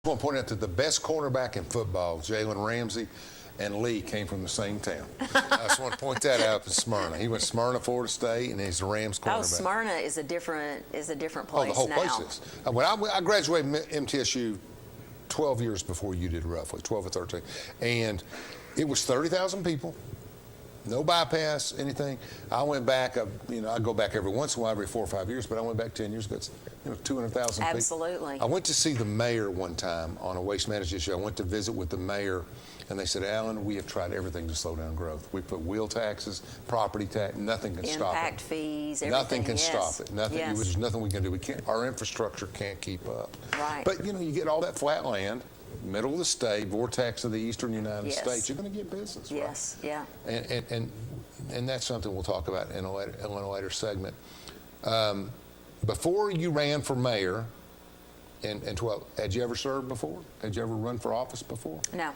I want to point out that the best cornerback in football, Jalen Ramsey and Lee, came from the same town. I just want to point that out in Smyrna. He went to Smyrna, Florida State, and he's the Rams cornerback. Oh, Smyrna is a different place now. Oh, the whole place is. When I graduated MTSU 12 years before you did, roughly 12 or 13, and it was 30,000 people. No bypass, anything. I went back, I go back every once in a while, every 4 or 5 years, but I went back 10 years ago. It's 200,000 people. Absolutely. I went to see the mayor one time on a waste management issue. I went to visit with the mayor, and they said, Alan, we have tried everything to slow down growth. We put wheel taxes, property tax, nothing can stop it. Impact fees, everything. Nothing can stop it. Nothing. Yes. There's nothing we can do. Our infrastructure can't keep up. Right. But, you get all that flat land, middle of the state, vortex of the eastern United States, you're going to get business, right? Yes, yeah. And that's something we'll talk about in a later segment. Before you ran for mayor in 12, had you ever served before? Had you ever run for office before? No.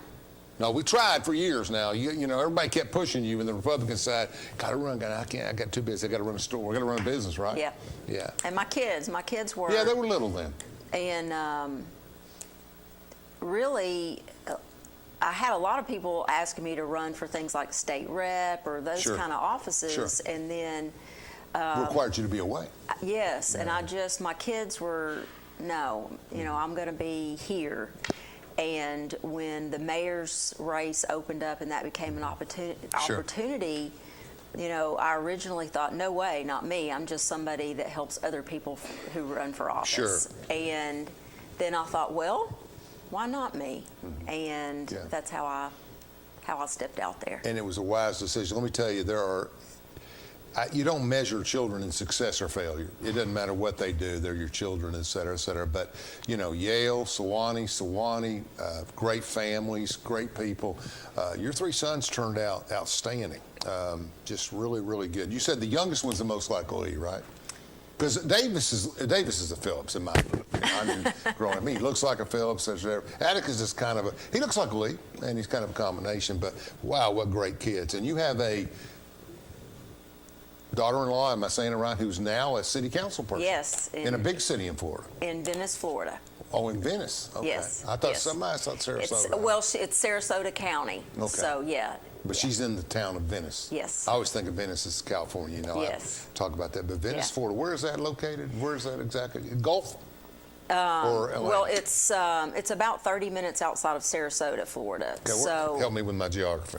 No, we tried for years now. You know, everybody kept pushing you, and the Republican side, gotta run, I got too busy, I gotta run a store, I gotta run a business, right? Yeah. Yeah. And my kids were. Yeah, they were little then. And really, I had a lot of people asking me to run for things like state rep or those Sure. kind of offices. Sure. And then. Required you to be away. Yes, Yeah. and my kids were, no, I'm going to be here. And when the mayor's race opened up and that became an opportunity, I originally thought, no way, not me. I'm just somebody that helps other people who run for office. Sure. And then I thought, well, why not me? Mm-hmm. And that's how I stepped out there. And it was a wise decision. Let me tell you, you don't measure children in success or failure. It doesn't matter what they do. They're your children, et cetera, et cetera. But, Yale, Sewanee, great families, great people. Your three sons turned out outstanding. Just really, really good. You said the youngest one's the most like Lee, right? Because Davis is a Phillips in my opinion. I mean, growing up, he looks like a Phillips. Atticus is kind of he looks like a Lee, and he's kind of a combination. But wow, what great kids! And you have a daughter-in-law, am I saying it right, who's now a city council person? Yes. In a big city in Florida. In Venice, Florida. Oh, in Venice. Okay. Yes. I thought yes. somebody thought Sarasota. It's Sarasota County. Okay. So yeah. But she's in the town of Venice. Yes. I always think of Venice as California. Yes. I talk about that. But Venice, Yeah. Florida, where is that located? Where is that exactly? Gulf? Or well, it's about 30 minutes outside of Sarasota, Florida. Okay, so help me with my geography.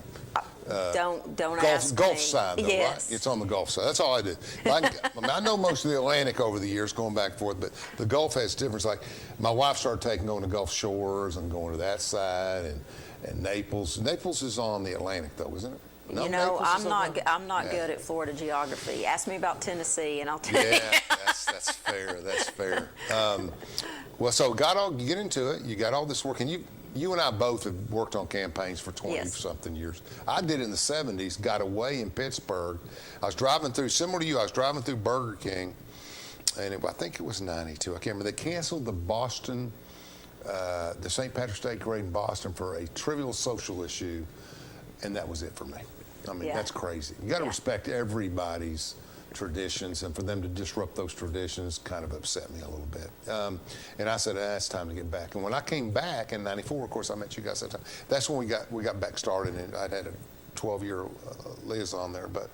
don't Gulf, ask me. Gulf side, though, yes. right? It's on the Gulf side. That's all I do. I know most of the Atlantic over the years, going back and forth, but the Gulf has difference. Like my wife started going to Gulf Shores and going to that side, and Naples. Naples is on the Atlantic, though, isn't it? No, I'm not good at Florida geography. Ask me about Tennessee, and I'll tell you. Yeah, that's fair. That's fair. Well, so get into it. You got all this work, and you and I both have worked on campaigns for 20-something years. I did it in the 70s, got away in Pittsburgh. I was driving through, similar to you, I was driving through Burger King, and I think it was 92. I can't remember. They canceled the St. Patrick's Day parade in Boston for a trivial social issue, and that was it for me. I mean, that's crazy. You got to respect everybody's traditions, and for them to disrupt those traditions kind of upset me a little bit. And I said, it's time to get back. And when I came back in '94, of course, I met you guys that time. That's when we got back started, and I'd had a 12-year liaison there, but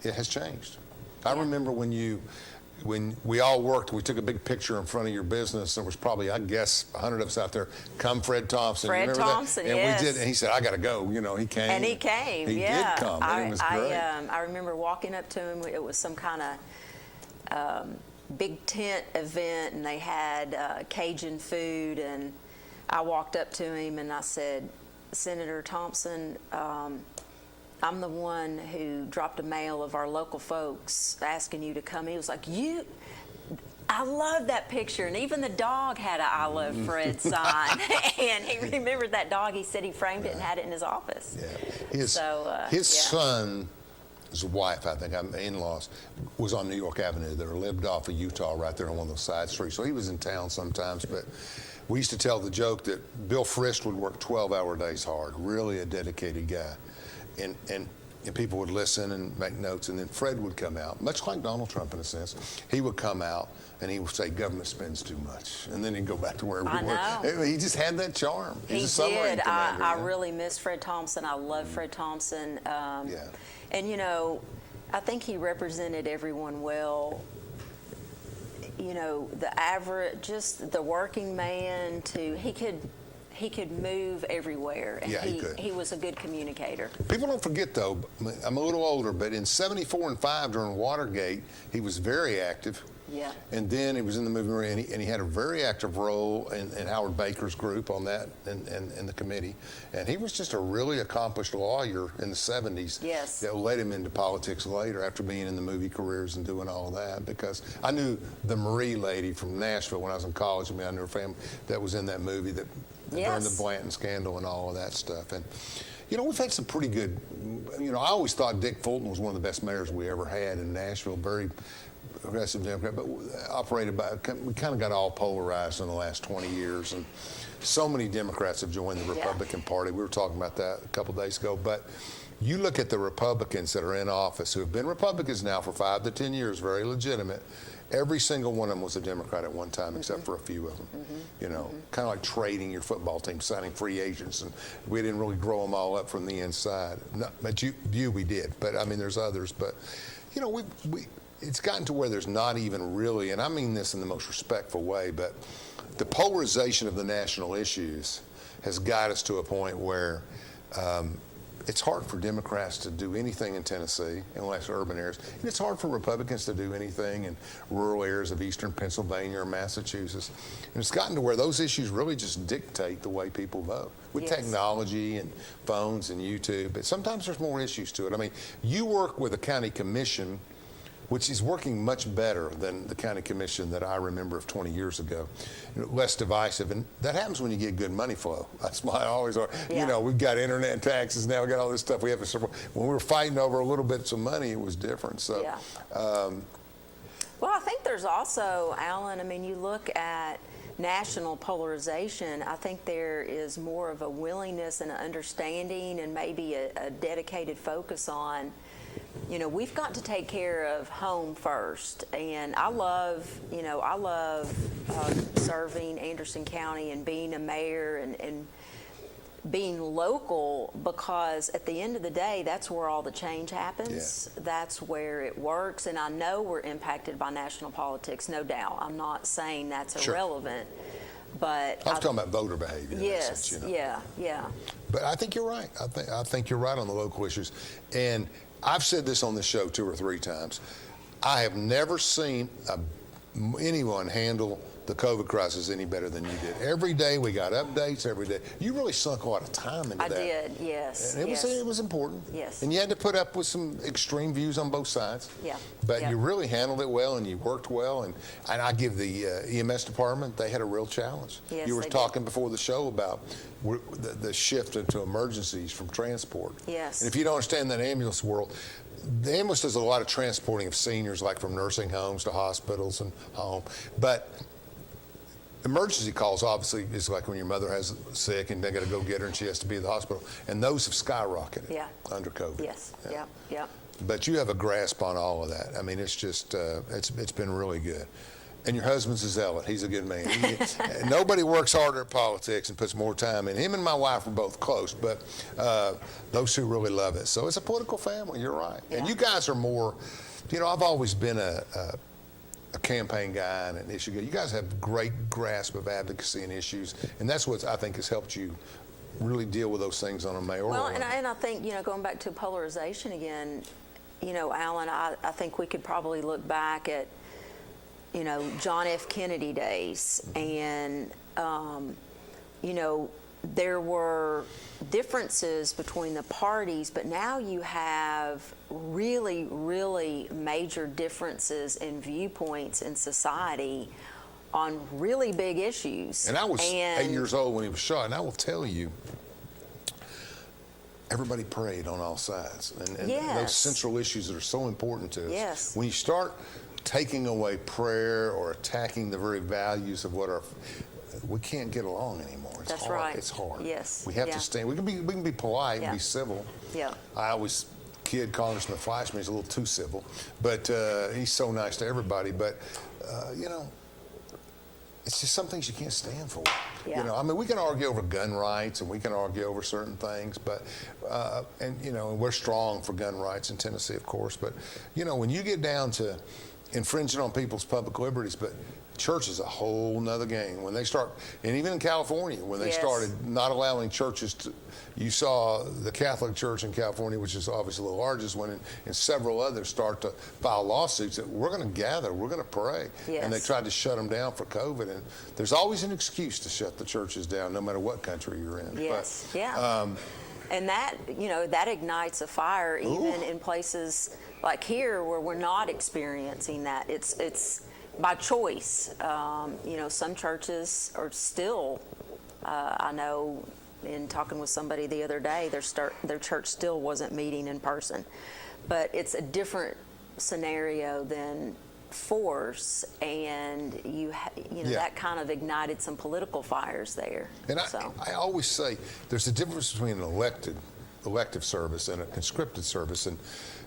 it has changed. I remember when we all worked, we took a big picture in front of your business. There was probably, I guess, 100 of us out there. Come Fred Thompson. Fred Thompson, and yes. we did, and he said, I got to go. He came. And he came, He did come, and it was great. I remember walking up to him. It was some kind of big tent event, and they had Cajun food. And I walked up to him, and I said, Senator Thompson, I'm the one who dropped a mail of our local folks asking you to come. He was like, I love that picture. And even the dog had a I love Fred sign. And he remembered that dog. He said he framed it and had it in his office. Yeah. His son's wife, I think, in-laws, was on New York Avenue there, lived off of Utah right there on one of those side streets. So he was in town sometimes, but we used to tell the joke that Bill Frist would work 12-hour days hard, really a dedicated guy. And and people would listen and make notes, and then Fred would come out, much like Donald Trump in a sense. He would come out and he would say, "Government spends too much," and then he'd go back to wherever he was. He just had that charm. He did. I really miss Fred Thompson. I love Fred Thompson. And you know, I think he represented everyone well. You know, the average, just the working man. He could move everywhere, and he was a good communicator. People don't forget, though, I'm a little older, but in '74 and '5 during Watergate, he was very active. Yeah. And then he was in the movie, and he had a very active role in Howard Baker's group on that and the committee. And he was just a really accomplished lawyer in the '70s. Yes. That led him into politics later after being in the movie careers and doing all that. Because I knew the Marie lady from Nashville when I was in college. I mean, I knew her family that was in that movie during the Blanton scandal and all of that stuff. And, you know, we've had some pretty good, you know, I always thought Dick Fulton was one of the best mayors we ever had in Nashville. Very progressive Democrat, but operated by, we kind of got all polarized in the last 20 years, and so many Democrats have joined the Republican Party. We were talking about that a couple days ago, but you look at the Republicans that are in office who have been Republicans now for 5 to 10 years, very legitimate. Every single one of them was a Democrat at one time, except for a few of them. You know, kind of like trading your football team, signing free agents, and we didn't really grow them all up from the inside. But we did. But I mean, there's others. But you know, it's gotten to where there's not even really, and I mean this in the most respectful way, but the polarization of the national issues has got us to a point where it's hard for Democrats to do anything in Tennessee, in less urban areas. And it's hard for Republicans to do anything in rural areas of eastern Pennsylvania or Massachusetts. And it's gotten to where those issues really just dictate the way people vote. With technology and phones and YouTube, but sometimes there's more issues to it. I mean, you work with a county commission which is working much better than the county commission that I remember of 20 years ago. You know, less divisive, and that happens when you get good money flow. That's why I always are. You know, we've got internet and taxes now. We got all this stuff we have to support. When we were fighting over a little bits of money, it was different. So, well, I think there's also, Alan. I mean, you look at national polarization. I think there is more of a willingness and an understanding, and maybe a dedicated focus on, you know, we've got to take care of home first. And I love serving Anderson County and being a mayor and being local, because at the end of the day, that's where all the change happens. That's where it works. And I know we're impacted by national politics, no doubt. I'm not saying that's irrelevant. But I was talking about voter behavior. Yes, in that sense, you know. yeah. But I think you're right. I think you're right on the local issues. And I've said this on the show 2 or 3 times. I have never seen anyone handle the COVID crisis any better than you did. Every day we got updates. Every day you really sunk a lot of time into that. I did, yes. And it was important. Yes. And you had to put up with some extreme views on both sides. Yeah. But you really handled it well, and you worked well. And I give the EMS department, they had a real challenge. Yes, you were talking before the show about the shift into emergencies from transport. Yes. And if you don't understand that ambulance world, the ambulance does a lot of transporting of seniors, like from nursing homes to hospitals and home. But emergency calls, obviously, is like when your mother has sick and they got to go get her and she has to be at the hospital. And those have skyrocketed under COVID. Yes, yeah. But you have a grasp on all of that. I mean, it's just, it's been really good. And your husband's a zealot. He's a good man. Nobody works harder at politics and puts more time in. Him and my wife are both close, but those two really love it. So it's a political family. You're right. Yeah. And you guys are more, you know, I've always been a campaign guy and an issue guy. You guys have great grasp of advocacy and issues, and that's what I think has helped you really deal with those things on a mayoral level. Well, and I think, you know, going back to polarization again, you know, Alan, I think we could probably look back at, you know, John F. Kennedy days, and, you know, there were differences between the parties, but now you have really, really major differences in viewpoints in society on really big issues. And I was 8 years old when he was shot, and I will tell you, everybody prayed on all sides. And those central issues that are so important to us. Yes. When you start taking away prayer or attacking the very values of we can't get along anymore. It's hard. Right. It's hard. Yes. We have to stand. We can be polite and be civil. Yeah. I always kid, Congressman Fleischman, he's a little too civil, but he's so nice to everybody. But, you know, it's just some things you can't stand for. Yeah. You know, I mean, we can argue over gun rights and we can argue over certain things, but, and, you know, we're strong for gun rights in Tennessee, of course. But, you know, when you get down to infringing on people's public liberties, but church is a whole nother game. When they start, and even in California, when they Yes. started not allowing churches to, you saw the Catholic Church in California, which is obviously the largest one, and several others start to file lawsuits that we're going to gather, we're going to pray. Yes. And they tried to shut them down for COVID. And there's always an excuse to shut the churches down, no matter what country you're in. Yes, But, yeah. And that, you know, that ignites a fire even in places like here where we're not experiencing that. It's by choice. You know, some churches are still, I know in talking with somebody the other day, their church still wasn't meeting in person. But it's a different scenario than force, and you know, that kind of ignited some political fires there. And So. I always say there's a difference between an elective service and a conscripted service. And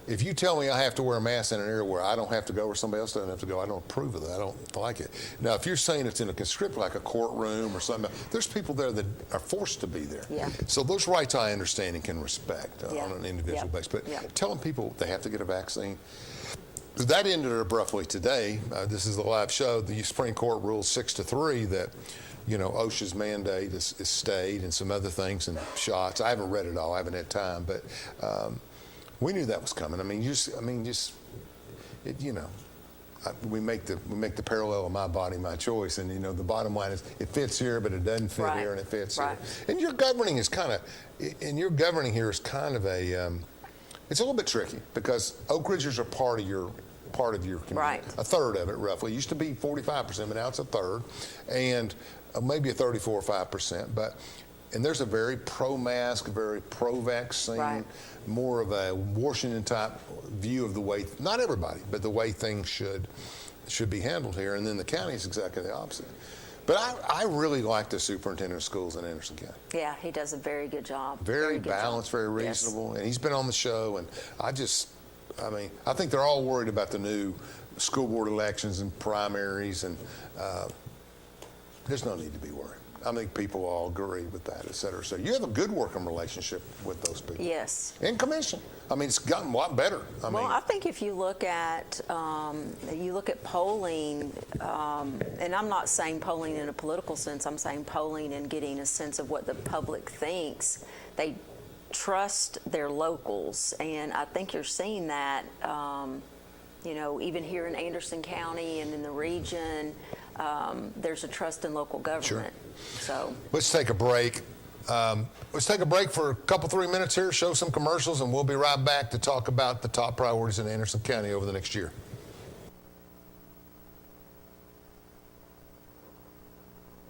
if you tell me I have to wear a mask in an area where I don't have to go or somebody else doesn't have to go, I don't approve of that. I don't like it. Now, if you're saying it's in a conscripted, like a courtroom or something, there's people there that are forced to be there. Yeah. So those rights I understand and can respect on an individual basis. But telling people they have to get a vaccine, that ended abruptly today. This is the live show. The Supreme Court ruled 6-3 that, you know, OSHA's mandate is stayed and some other things and shots. I haven't read it all. I haven't had time, but we knew that was coming. I mean, you know, we make the parallel of my body, my choice, and you know, the bottom line is it fits here, but it doesn't fit here, and it fits here. And your governing is kind of, here is kind of a, it's a little bit tricky because Oak Ridgers are part of your community. Right. A third of it, roughly. It used to be 45%, but now it's a third, and maybe a 34 or 5%. And there's a very pro-mask, very pro-vaccine, more of a Washington-type view of the way, not everybody, but the way things should be handled here. And then the county is exactly the opposite. But I really like the superintendent of schools in Anderson County. Yeah, he does a very good job. Very balanced, very reasonable. Yes. And he's been on the show, and I think they're all worried about the new school board elections and primaries, and there's no need to be worried. I think people all agree with that, et cetera. So you have a good working relationship with those people. Yes. And commission. I mean, it's gotten a lot better. I think if you look at polling, and I'm not saying polling in a political sense, I'm saying polling and getting a sense of what the public thinks. They trust their locals, and I think you're seeing that, you know, even here in Anderson County and in the region, there's a trust in local government. Sure. So let's take a break. Let's take a break for a couple, 3 minutes here, show some commercials, and we'll be right back to talk about the top priorities in Anderson County over the next year.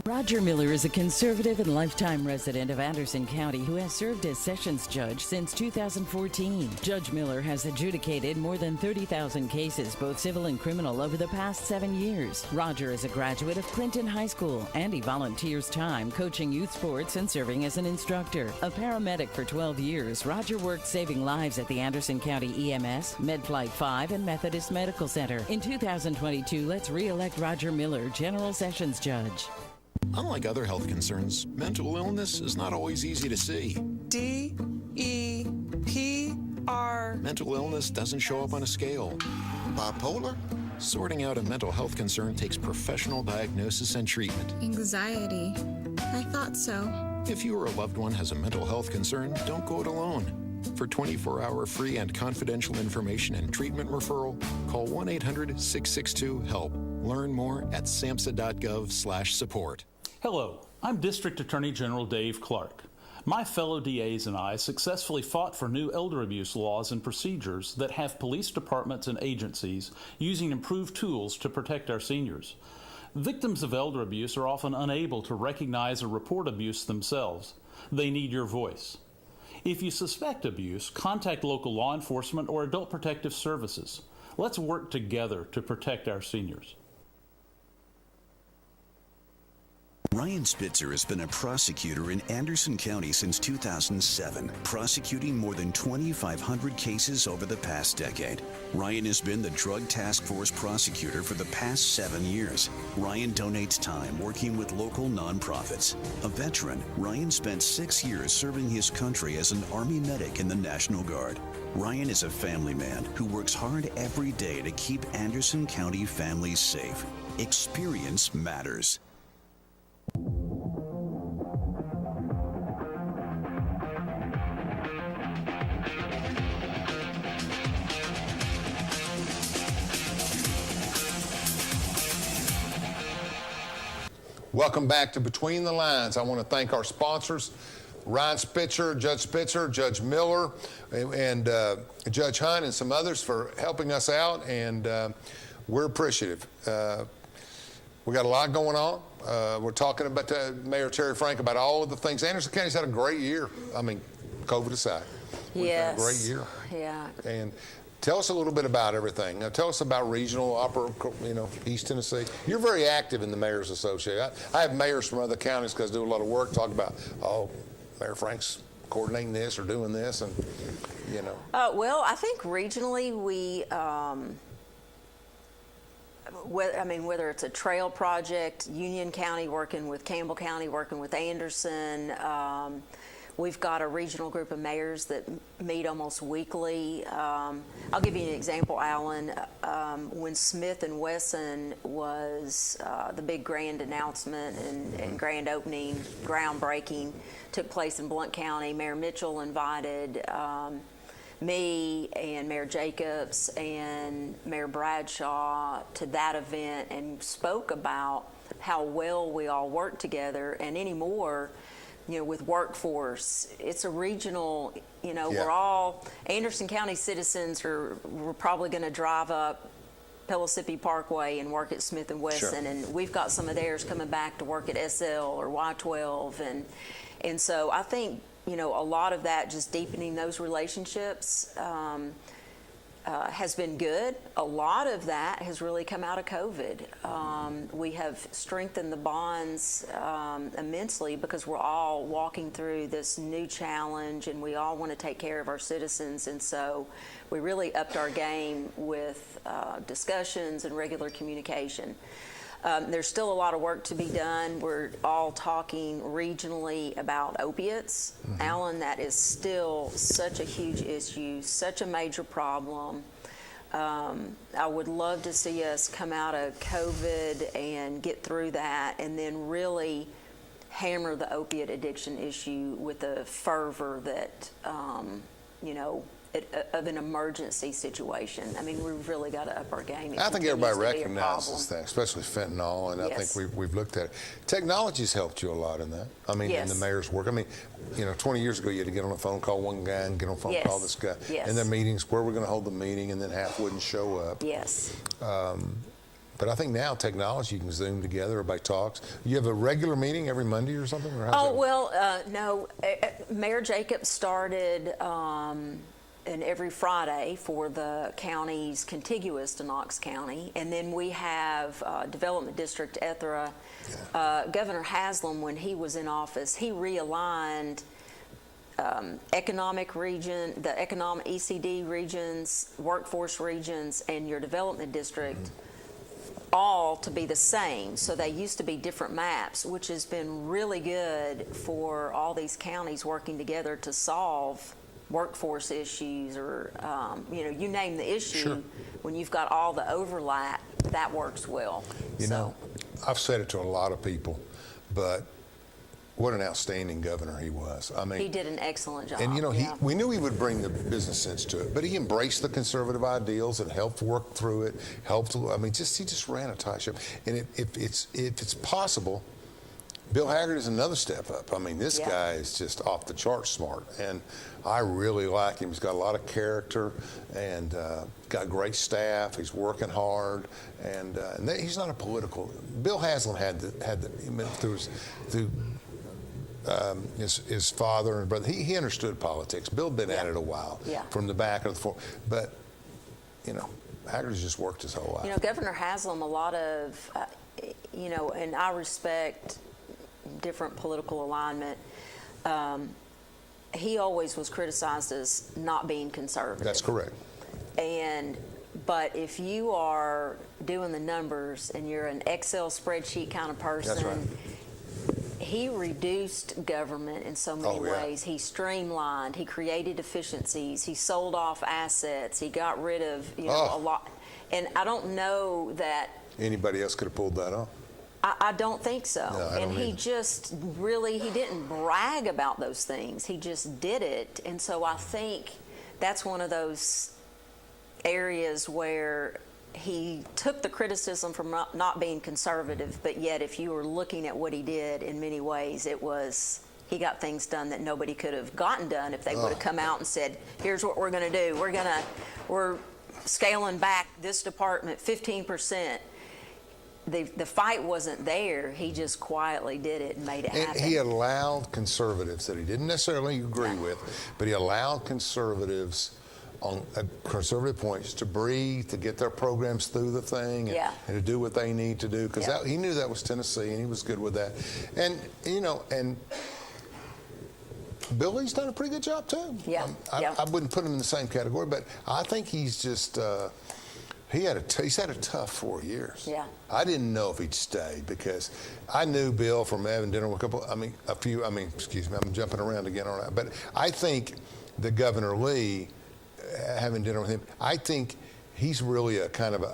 Roger Miller is a conservative and lifetime resident of Anderson County who has served as Sessions Judge since 2014. Judge Miller has adjudicated more than 30,000 cases, both civil and criminal, over the past 7 years. Roger is a graduate of Clinton High School, and he volunteers time coaching youth sports and serving as an instructor. A paramedic for 12 years, Roger worked saving lives at the Anderson County EMS, MedFlight 5, and Methodist Medical Center. In 2022, let's re-elect Roger Miller, General Sessions Judge. Unlike other health concerns, mental illness is not always easy to see. DEPR. Mental illness doesn't show up on a scale. Bipolar? Sorting out a mental health concern takes professional diagnosis and treatment. Anxiety. I thought so. If you or a loved one has a mental health concern, don't go it alone. For 24-hour free and confidential information and treatment referral, call 1-800-662-HELP. Learn more at samhsa.gov/support. Hello, I'm District Attorney General Dave Clark. My fellow DAs and I successfully fought for new elder abuse laws and procedures that have police departments and agencies using improved tools to protect our seniors. Victims of elder abuse are often unable to recognize or report abuse themselves. They need your voice. If you suspect abuse, contact local law enforcement or adult protective services. Let's work together to protect our seniors. Ryan Spitzer has been a prosecutor in Anderson County since 2007, prosecuting more than 2,500 cases over the past decade. Ryan has been the Drug Task Force prosecutor for the past 7 years. Ryan donates time working with local nonprofits. A veteran, Ryan spent 6 years serving his country as an Army medic in the National Guard. Ryan is a family man who works hard every day to keep Anderson County families safe. Experience matters. Welcome back to Between the Lines. I want to thank our sponsors, Ryan Spitzer, Judge Miller, and Judge Hunt, and some others for helping us out, and we're appreciative. We got a lot going on. We're talking about Mayor Terry Frank about all of the things. Anderson County's had a great year. I mean, COVID aside. We've had a great year. Yeah. And tell us a little bit about everything. Now, tell us about regional, East Tennessee. You're very active in the Mayor's Association. I have mayors from other counties because I do a lot of work, talk about, Mayor Frank's coordinating this or doing this, and, Well, I think regionally we, whether it's a trail project, Union County working with Campbell County, working with Anderson, we've got a regional group of mayors that meet almost weekly. I'll give you an example, Alan. When Smith and Wesson was the big grand announcement and grand opening, groundbreaking took place in Blount County, Mayor Mitchell invited me and Mayor Jacobs and Mayor Bradshaw to that event and spoke about how well we all work together. And anymore, with workforce, it's a regional, we're all Anderson County citizens we're probably going to drive up Pellissippi Parkway and work at Smith and Wesson, Sure. and we've got some of theirs coming back to work at SL or Y12, and so I think a lot of that, just deepening those relationships, has been good. A lot of that has really come out of COVID. We have strengthened the bonds immensely because we're all walking through this new challenge and we all want to take care of our citizens. And so we really upped our game with discussions and regular communication. There's still a lot of work to be done. We're all talking regionally about opiates. Mm-hmm. Alan, that is still such a huge issue, such a major problem. I would love to see us come out of COVID and get through that and then really hammer the opiate addiction issue with a fervor that, of an emergency situation. I mean, we've really got to up our game. I think everybody recognizes that, especially fentanyl, and Yes. I think we've looked at it. Technology's helped you a lot in that. I mean, Yes. in the mayor's work. I mean, 20 years ago, you had to get on a phone call one guy and get on a phone Yes. call this guy. Yes. And their meetings, where we're going to hold the meeting, and then half wouldn't show up. Yes. But I think now technology, you can Zoom together, everybody talks. You have a regular meeting every Monday or something? Or how's that? No. Mayor Jacobs started and every Friday for the counties contiguous to Knox County. And then we have Development District Ethra. Governor Haslam, when he was in office, he realigned economic region, the economic ECD regions, workforce regions, and your development district all to be the same. So they used to be different maps, which has been really good for all these counties working together to solve workforce issues or, you name the issue. Sure. When you've got all the overlap, that works well. I've said it to a lot of people, but what an outstanding governor he was. I mean, he did an excellent job. And we knew he would bring the business sense to it, but he embraced the conservative ideals and helped work through it. He just ran a tight ship. And if it's possible, Bill Haggard is another step up. I mean, this guy is just off the charts smart, and I really like him. He's got a lot of character and got great staff. He's working hard, and he's not a political. Bill Haslam had through his father and brother. He understood politics. Bill had been at it a while, from the back of the front. But Haggard's just worked his whole life. Governor Haslam, a lot of, and I respect different political alignment, he always was criticized as not being conservative. That's correct. But if you are doing the numbers and you're an Excel spreadsheet kind of person, That's right. he reduced government in so many ways. He streamlined, he created efficiencies, he sold off assets, he got rid of a lot. And I don't know that Anybody else could have pulled that off. I don't think so. No, I and don't he either. just really, he didn't brag about those things. He just did it. And so I think that's one of those areas where he took the criticism from not being conservative, but yet if you were looking at what he did in many ways, it was, he got things done that nobody could have gotten done if they would have come out and said, here's what we're going to do. We're scaling back this department 15%. The fight wasn't there. He just quietly did it and made it happen. And he allowed conservatives that he didn't necessarily agree with, but he allowed conservatives on conservative points to breathe, to get their programs through the thing, and to do what they need to do, because he knew that was Tennessee, and he was good with that. And, and Billy's done a pretty good job, too. I wouldn't put him in the same category, but I think he's just... he's had a tough 4 years. I didn't know if he'd stay because I knew Bill from having dinner with excuse me, I'm jumping around again on that. But I think that Governor Lee, having dinner with him, I think he's really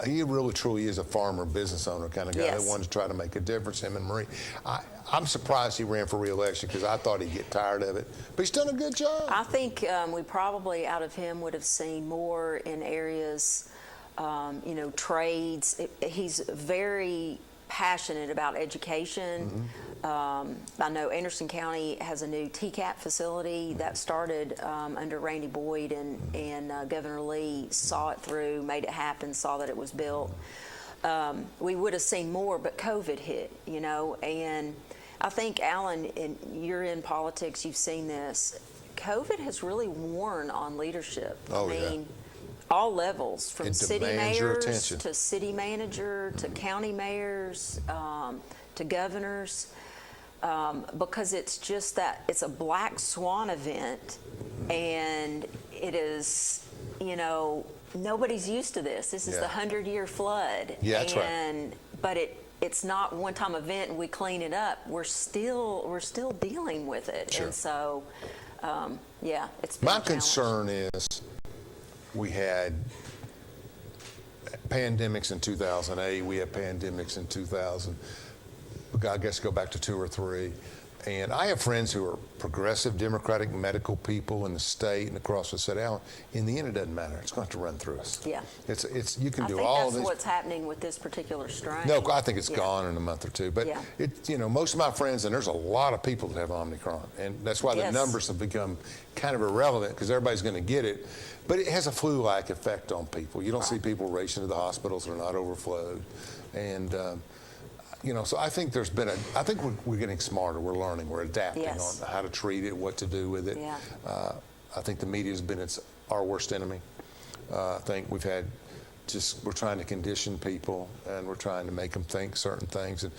he really truly is a farmer, business owner kind of guy that wanted to try to make a difference, him and Marie. I'm surprised he ran for re-election because I thought he'd get tired of it. But he's done a good job. I think we probably, out of him, would have seen more in areas... trades. He's very passionate about education. I know Anderson County has a new TCAP facility that started under Randy Boyd, and Governor Lee saw it through, made it happen, saw that it was built. We would have seen more, but COVID hit, and I think, Alan, you're in politics, you've seen this. COVID has really worn on leadership. All levels, from city mayors to city manager to county mayors to governors, because it's just that it's a black swan event, and it is, nobody's used to this. This is the 100-year flood. Yeah, that's right. But it's not one-time event and we clean it up. We're still dealing with it, and so it's been my a challenge. concern is. We had pandemics in 2008. We had pandemics in 2000. I guess go back to 2 or 3. And I have friends who are progressive Democratic medical people in the state and across the state. Alan, in the end, it doesn't matter. It's going to have to run through us. It's you can do all I this. think that's what's happening with this particular strain. No, I think it's gone in a month or two. But most of my friends, and there's a lot of people that have Omicron, and that's why the numbers have become kind of irrelevant because everybody's going to get it. But it has a flu-like effect on people. You don't see people racing to the hospitals; they're not overflowed, and. So I think I think we're getting smarter. We're learning. We're adapting on how to treat it, what to do with it. I think the media has been our worst enemy. I think we're trying to condition people, and we're trying to make them think certain things. And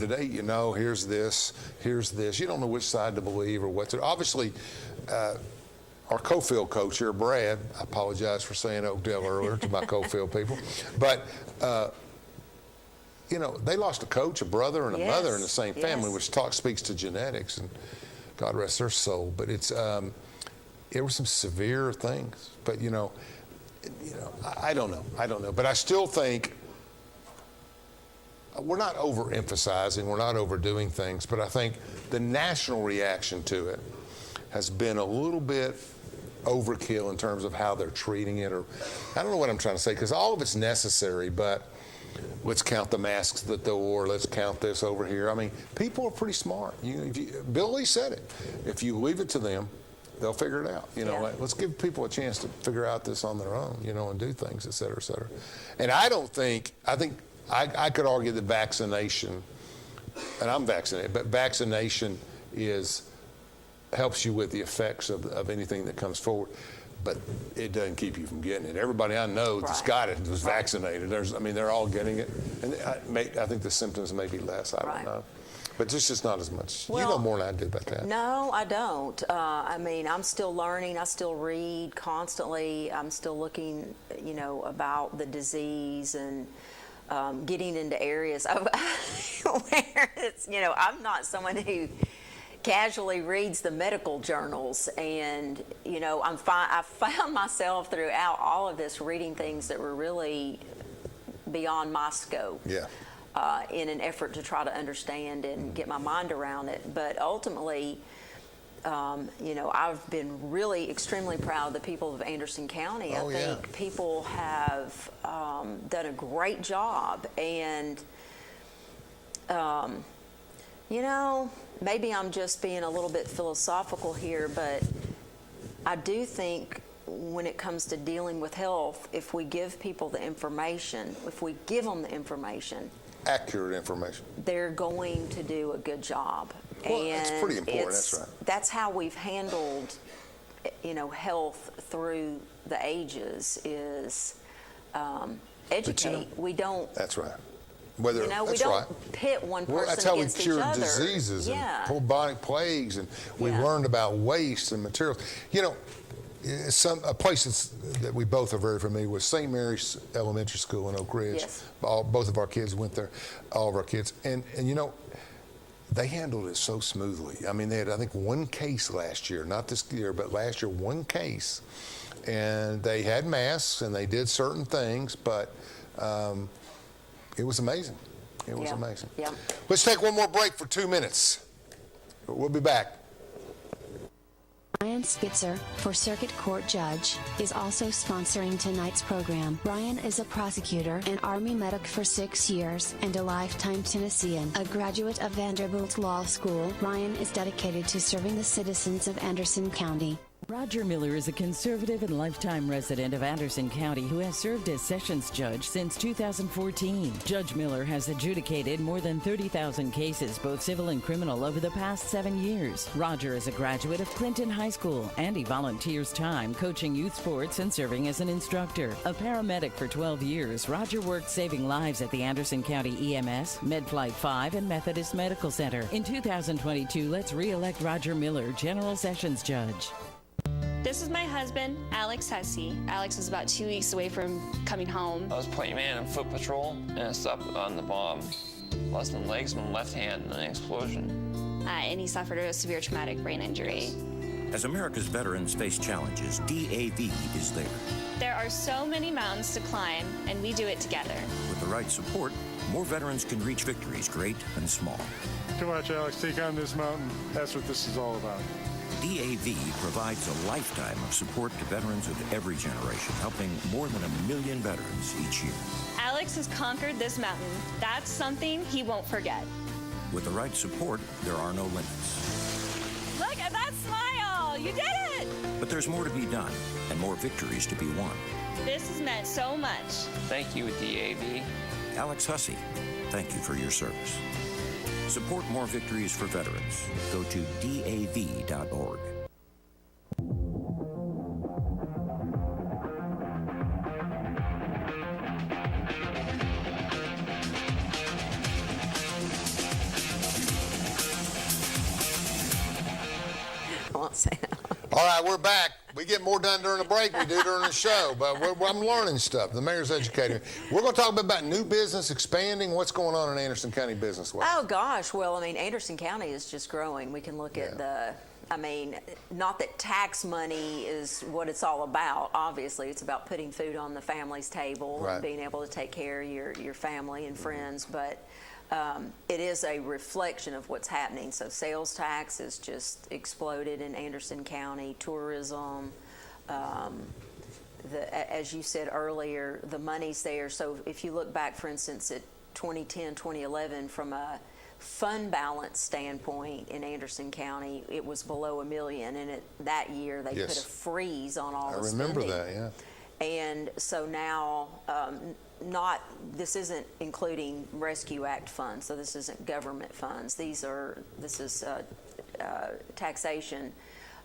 today, here's this. You don't know which side to believe or what to. Obviously, our co-field coach here, Brad. I apologize for saying Oakdale earlier to my co-field people, but. They lost a coach, a brother, and a mother in the same family, which speaks to genetics, and God rest their soul. But there were some severe things. But I don't know. But I still think we're not overemphasizing, we're not overdoing things. But I think the national reaction to it has been a little bit overkill in terms of how they're treating it, or I don't know what I'm trying to say, because all of it's necessary, but. Let's count the masks that they wore. Let's count this over here. I mean, people are pretty smart. Bill Lee said it. If you leave it to them, they'll figure it out. Let's give people a chance to figure out this on their own, and do things, et cetera, et cetera. And I think I could argue that vaccination, and I'm vaccinated, but vaccination helps you with the effects of anything that comes forward. But it doesn't keep you from getting it. Everybody I know that's got it was vaccinated. They're all getting it. And I think the symptoms may be less. I don't know. But there's just not as much. You Well, know more than I do about that. No, I don't. I mean, I'm still learning. I still read constantly. I'm still looking, about the disease and getting into areas where it's, I'm not someone who casually reads the medical journals, and I found myself throughout all of this reading things that were really beyond my scope. Yeah. In an effort to try to understand and get my mind around it. But ultimately, I've been really extremely proud of the people of Anderson County. Oh, I think people have done a great job. And, maybe I'm just being a little bit philosophical here, but I do think when it comes to dealing with health, if we give people the information, if we give them the information, Accurate information. they're going to do a good job. Well, that's pretty important, that's right. That's how we've handled, health through the ages is educate. We don't. That's right. Whether we that's don't right. pit one person Well, that's how we against each cured other. diseases Yeah. and bubonic plagues, and we Yeah. learned about waste and materials. A place that we both are very familiar with, St. Mary's Elementary School in Oak Ridge. Yes. Both of our kids went there, all of our kids, and they handled it so smoothly. I mean, they had, I think, one case last year, not this year, but last year, one case, and they had masks and they did certain things, but it was amazing. It was amazing. Yeah. Let's take one more break for 2 minutes. We'll be back. Brian Spitzer, for Circuit Court Judge, is also sponsoring tonight's program. Brian is a prosecutor and Army medic for 6 years and a lifetime Tennessean. A graduate of Vanderbilt Law School, Brian is dedicated to serving the citizens of Anderson County. Roger Miller is a conservative and lifetime resident of Anderson County who has served as Sessions Judge since 2014. Judge Miller has adjudicated more than 30,000 cases, both civil and criminal, over the past 7 years. Roger is a graduate of Clinton High School, and he volunteers time coaching youth sports and serving as an instructor. A paramedic for 12 years, Roger worked saving lives at the Anderson County EMS, MedFlight 5, and Methodist Medical Center. In 2022, let's re-elect Roger Miller, General Sessions Judge. This is my husband, Alex Hussey. Alex was about 2 weeks away from coming home. I was point man in foot patrol, and I stopped on the bomb. Lost my legs and my left hand in an explosion. And he suffered a severe traumatic brain injury. As America's veterans face challenges, DAV is there. There are so many mountains to climb, and we do it together. With the right support, more veterans can reach victories, great and small. Come on, Alex, take on this mountain. That's what this is all about. DAV provides a lifetime of support to veterans of every generation, helping more than 1 million veterans each year. Alex has conquered this mountain. That's something he won't forget. With the right support, there are no limits. Look at that smile! You did it! But there's more to be done and more victories to be won. This has meant so much. Thank you, DAV. Alex Hussey, thank you for your service. Support more victories for veterans. Go to DAV.org. I won't say that. All right, we're back. We get more done during the break than we do during the show, but I'm learning stuff. The mayor's educating me. We're going to talk about new business, expanding. What's going on in Anderson County business-wise? Oh, gosh. Well, I mean, Anderson County is just growing. We can look at not that tax money is what it's all about. Obviously, it's about putting food on the family's table, Right. and being able to take care of your family and friends, but it is a reflection of what's happening. So sales tax has just exploded in Anderson County, tourism, as you said earlier, the money's there. So if you look back, for instance, at 2010, 2011, from a fund balance standpoint in Anderson County, it was below $1 million, and that year they put a freeze on all the spending. I remember that, yeah. And so now, this isn't including Rescue Act funds, so this isn't government funds. This is taxation.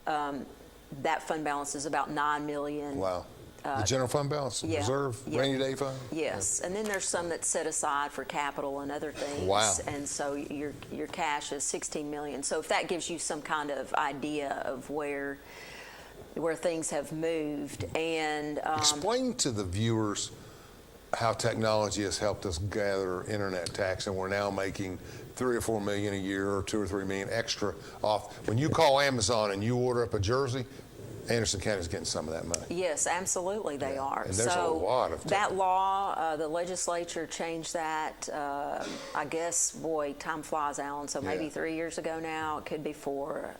That fund balance is about $9 million. Wow. The general fund balance, reserve, rainy day fund? Yes, and then there's some that's set aside for capital and other things. Wow. And so your cash is $16 million. So if that gives you some kind of idea of where things have moved. And explain to the viewers how technology has helped us gather internet tax, and we're now making $3 or $4 million a year, or $2 or $3 million extra off. When you call Amazon and you order up a jersey, Anderson County's getting some of that money. Yes, absolutely they are. And there's a lot of that law, the legislature changed that, I guess, boy, time flies, Alan, so maybe 3 years ago now. It could be 4.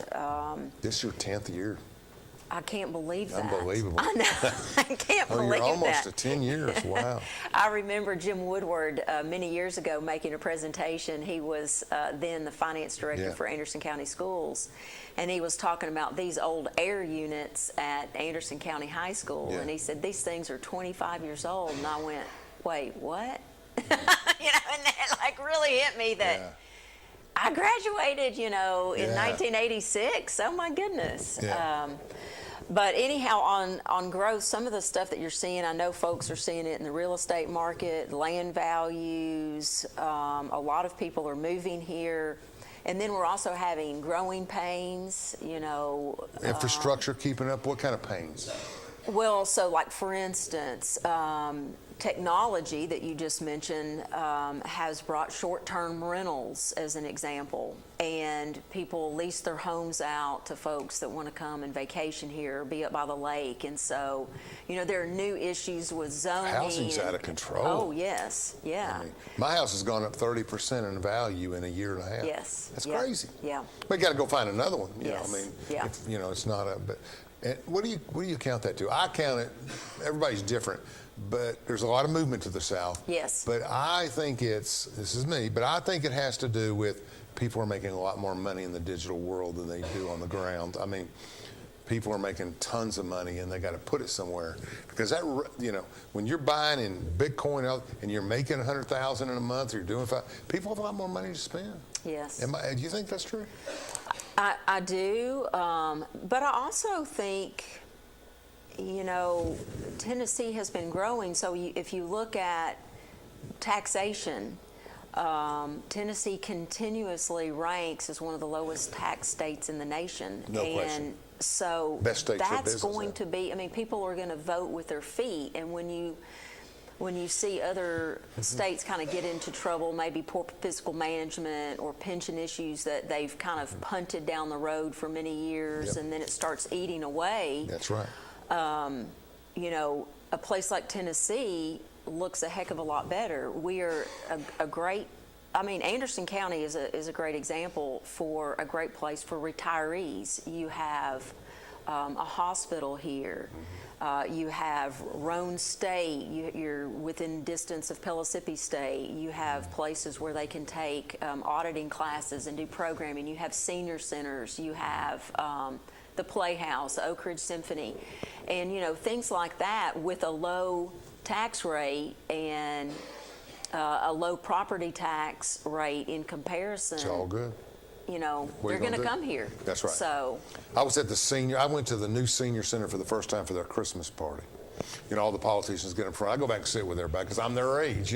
This is your 10th year. I can't believe that. Unbelievable. I know. I can't believe that. You're almost at 10 years. Wow. I remember Jim Woodward many years ago making a presentation. He was then the finance director for Anderson County Schools, and he was talking about these old air units at Anderson County High School, and he said, these things are 25 years old, and I went, wait, what? And that like really hit me that I graduated, in 1986. Oh my goodness. Yeah. But anyhow, on growth, some of the stuff that you're seeing, I know folks are seeing it in the real estate market, land values. A lot of people are moving here. And then we're also having growing pains, Infrastructure keeping up, what kind of pains? Well, so like for instance, technology that you just mentioned has brought short-term rentals as an example, and people lease their homes out to folks that want to come and vacation here, be up by the lake, and so there are new issues with zoning. Housing's out of control. Oh yes, yeah. I mean, my house has gone up 30% in value in a year and a half. Yes, that's crazy. Yeah, we got to go find another one. Yes. It's not a. But what do you count that to? I count it. Everybody's different. But there's a lot of movement to the south. Yes. But I think this is me, but I think it has to do with people are making a lot more money in the digital world than they do on the ground. I mean, people are making tons of money and they got to put it somewhere. Because that, when you're buying in Bitcoin and you're making $100,000 in a month, or you're doing people have a lot more money to spend. Yes. Do you think that's true? I do, but I also think, Tennessee has been growing. So if you look at taxation, Tennessee continuously ranks as one of the lowest tax states in the nation. No question. So best state for that's business, going to be, people are going to vote with their feet. And when you see other states kind of get into trouble, maybe poor fiscal management or pension issues that they've kind of punted down the road for many years, and then it starts eating away. That's right. A place like Tennessee looks a heck of a lot better. We are a great, Anderson County is a great example for a great place for retirees. You have a hospital here. You have Roane State. You're within distance of Pellissippi State. You have places where they can take auditing classes and do programming. You have senior centers. You have the Playhouse, the Oak Ridge Symphony, and things like that with a low tax rate and a low property tax rate in comparison. It's all good. They're going to come here. That's right. So I went to the new senior center for the first time for their Christmas party. All the politicians get in front. I go back and sit with everybody because I'm their age,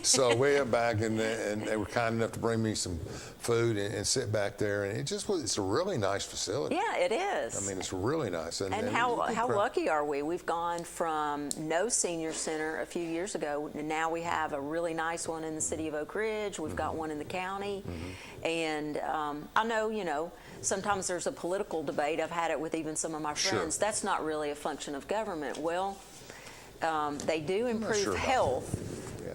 So way up back, and they were kind enough to bring me some food and sit back there. And it's a really nice facility. Yeah, it is. It's really nice. And how lucky are we? We've gone from no senior center a few years ago, and now we have a really nice one in the city of Oak Ridge. We've got one in the county. And I know, sometimes there's a political debate. I've had it with even some of my friends. Sure. That's not really a function of government. Well, they do improve health.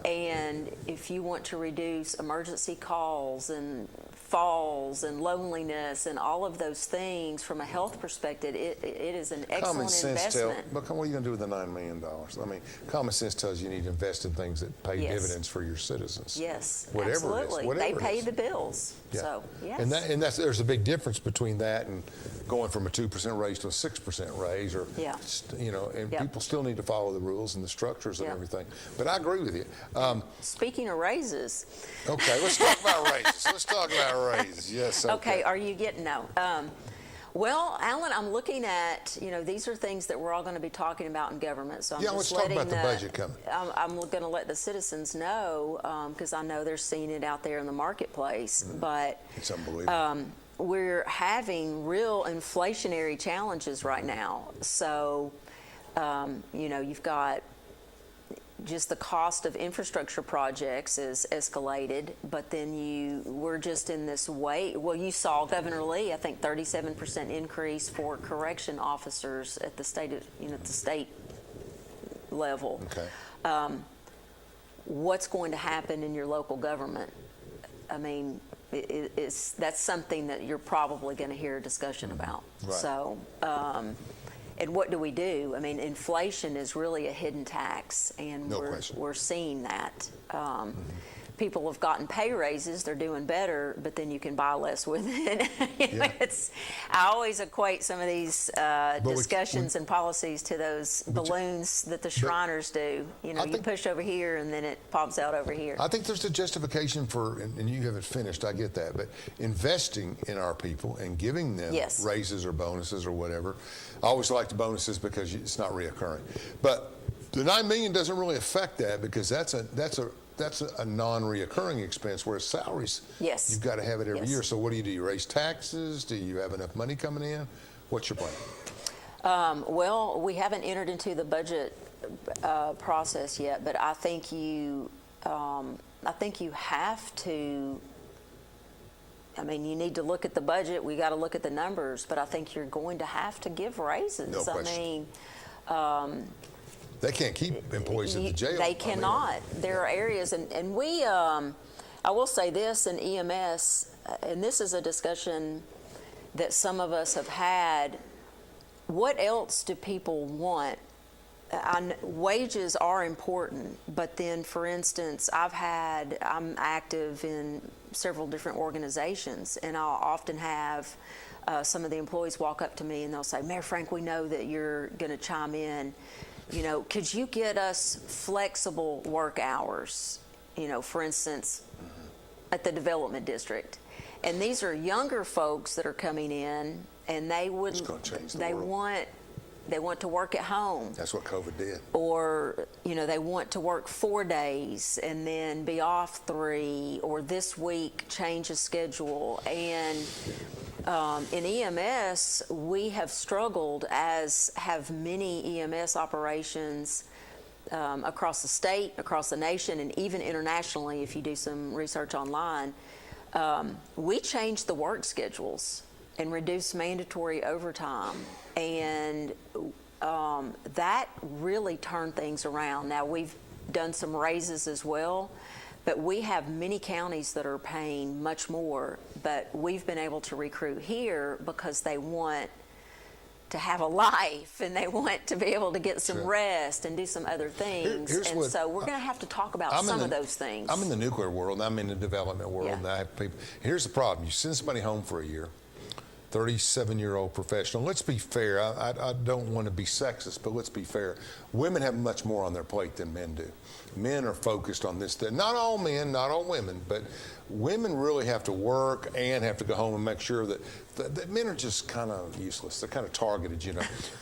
And if you want to reduce emergency calls and falls and loneliness and all of those things from a health perspective, it is an excellent investment. But what are you going to do with the $9 million? Common sense tells you need to invest in things that pay dividends for your citizens. Yes, whatever absolutely. It is, they pay the bills. Yeah. So, yes. And there's a big difference between that and going from a 2% raise to a 6% raise, or people still need to follow the rules and the structures and everything. But I agree with you. Speaking of raises. Okay, let's talk about raises. Yes. Okay, are you getting Well, Alan, I'm looking at, these are things that we're all going to be talking about in government. So I'm Yeah, just let's talk letting about the budget coming. I'm going to let the citizens know, because I know they're seeing it out there in the marketplace. But It's unbelievable. we're having real inflationary challenges right now. So, you've got just the cost of infrastructure projects is escalated, but then we're just in this way. Well, you saw Governor Lee, I think 37% increase for correction officers at the state, the state level. Okay. What's going to happen in your local government? I mean, that's something that you're probably going to hear a discussion about. Right. So, and what do we do? I mean, inflation is really a hidden tax, and we're seeing that. People have gotten pay raises; they're doing better, but then you can buy less with it. I always equate some of these discussions and policies to those balloons that the Shriners do. You push over here, and then it pops out over here. I think there's a justification for, and you haven't finished, I get that, but investing in our people and giving them raises or bonuses or whatever. I always like the bonuses because it's not reoccurring. But the $9 million doesn't really affect that, because that's a non-reoccurring expense, whereas salaries, you've got to have it every year. So what do? You raise taxes? Do you have enough money coming in? What's your plan? Well, we haven't entered into the budget process yet, but I think you have to. I mean, you need to look at the budget. We got to look at the numbers, but I think you're going to have to to raises. No question. I mean, they can't keep employees at the jail. They cannot. There are areas, and we, I will say this in EMS, and this is a discussion that some of us have had. What else do people want? Wages are important, but then, for instance, I'm active in several different organizations, and I'll often have some of the employees walk up to me and they'll say, Mayor Frank, we know that you're going to chime in. Could you get us flexible work hours, for instance, at the development district? And these are younger folks that are coming in, and they want to work at home. That's what COVID did. Or, they want to work 4 days and then be off 3, or this week change a schedule. And in EMS, we have struggled, as have many EMS operations across the state, across the nation, and even internationally, if you do some research online. We changed the work schedules and reduced mandatory overtime. And that really turned things around. Now, we've done some raises as well, but we have many counties that are paying much more, but we've been able to recruit here because they want to have a life, and they want to be able to get some rest and do some other things. So we're going to have to talk about some of those things. I'm in the nuclear world, and I'm in the development world, and I have people. Here's the problem. You send somebody home for a year, 37-year-old professional. Let's be fair. I don't want to be sexist, but let's be fair. Women have much more on their plate than men do. Men are focused on this. Not all men, not all women, but women really have to work and have to go home and make sure that men are just kind of useless. They're kind of targeted,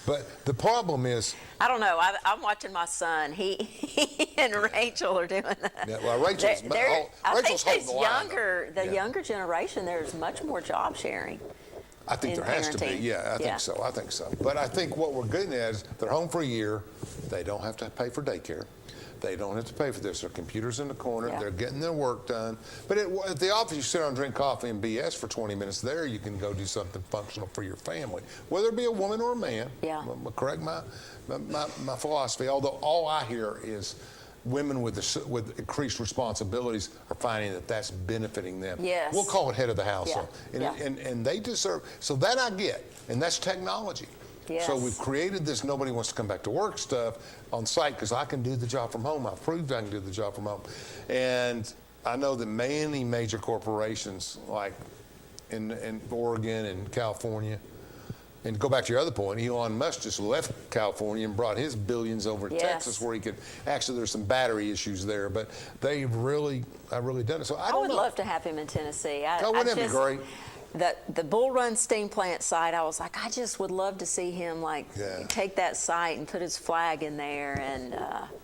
But the problem is, I don't know. I'm watching my son. He and Rachel are doing that. Yeah, well, Rachel's holding the line. The younger generation, there's much more job sharing. I think there has to be. Yeah, I think so. I think so. But I think what we're getting at is they're home for a year. They don't have to pay for daycare. They don't have to pay for this. Their computers in the corner. They're getting their work done. But at the office, you sit down and drink coffee and BS for 20 minutes. There, you can go do something functional for your family, whether it be a woman or a man. Yeah. Correct my philosophy. Although all I hear is women with increased responsibilities are finding that that's benefiting them. Yes. We'll call it head of the household. And they deserve, so that I get, and that's technology. Yes. So we've created this nobody wants to come back to work stuff on site because I can do the job from home. I've proved I can do the job from home. And I know that many major corporations like in Oregon and California, and go back to your other point, Elon Musk just left California and brought his billions over to Texas, where he could, actually there's some battery issues there, but they've really done it. So I would love to have him in Tennessee. Wouldn't that be great? the Bull Run steam plant site, I was like, I just would love to see him take that site and put his flag in there. And